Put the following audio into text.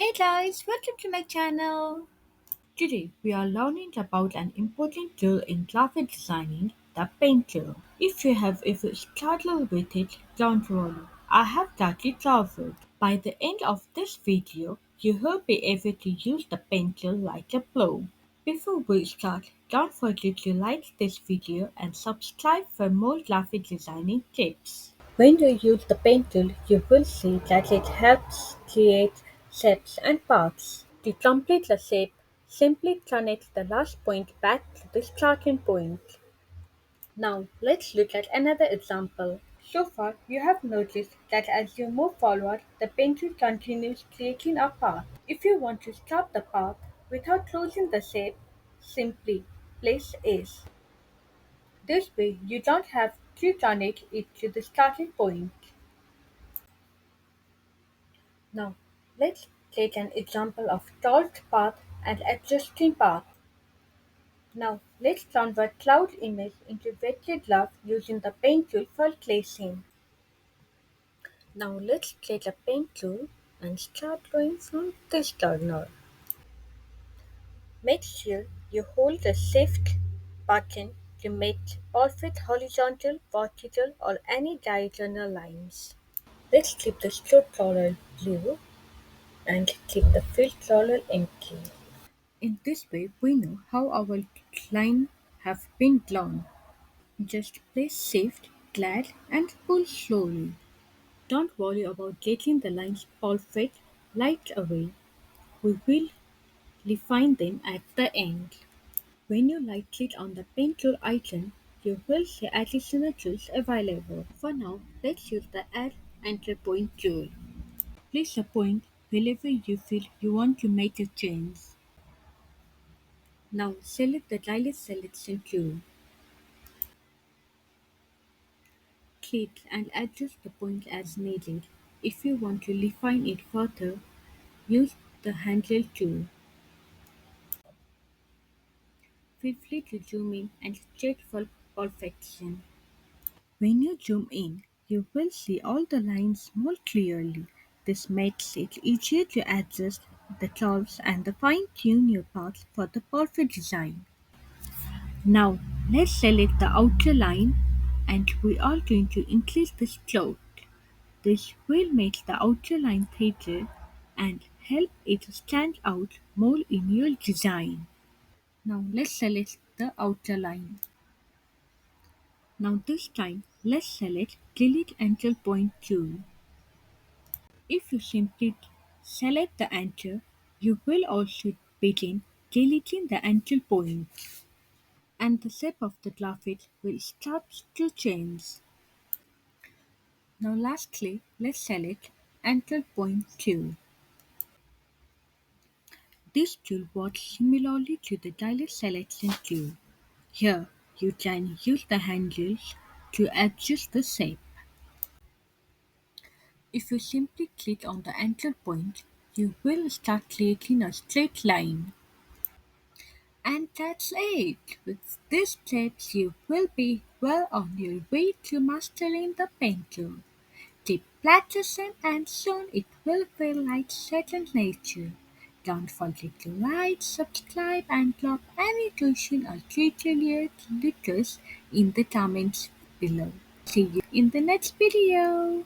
Hey guys, welcome to my channel. Today we are learning about an important tool in graphic designing, the pen tool. If you have ever struggled with it, don't worry. I have got it covered. By the end of this video, you will be able to use the pen tool like a pro. Before we start, don't forget to like this video and subscribe for more graphic designing tips. When you use the pen tool, you will see that it helps create shapes and paths. To complete the shape, simply connect the last point back to the starting point. Now, let's look at another example. So far, you have noticed that as you move forward, the pen tool continues creating a path. If you want to stop the path without closing the shape, simply place S. This way, you don't have to connect it to the starting point. Now, let's take an example of torqued path and adjusting path. Now, let's convert cloud image into vector graph using the pen tool for tracing. Now, let's take a pen tool and start drawing from this corner. Make sure you hold the shift button to make perfect horizontal, vertical, or any diagonal lines. Let's keep the stroke color blue and keep the fill color empty. In this way, we know how our line have been drawn. Just place shift, glide and pull slowly. Don't worry about getting the lines perfect right away. We will refine them at the end. When you right click on the pen tool icon, you will see additional tools available. For now, let's use the add enter point tool. Place a point wherever you feel you want to make a change. Now select the Dilate selection tool. Click and adjust the point as needed. If you want to refine it further, use the handle tool. Feel free to zoom in and check for perfection. When you zoom in, you will see all the lines more clearly. This makes it easier to adjust the curves and fine-tune your path for the perfect design. Now, let's select the outer line and we are going to increase the stroke. This will make the outer line thicker and help it stand out more in your design. Now let's select the outer line. Now this time let's select delete enter point tool. If you simply select the enter, you will also begin deleting the enter point and the shape of the graphic will start to change. Now lastly, let's select enter point tool. This tool works similarly to the Dilate selection tool. Here, you can use the handles to adjust the shape. If you simply click on the enter point, you will start creating a straight line. And that's it! With these steps, you will be well on your way to mastering the pen tool. Keep practicing and soon it will feel like second nature. Don't forget to like, subscribe and drop any question or tutorial requests in the comments below. See you in the next video.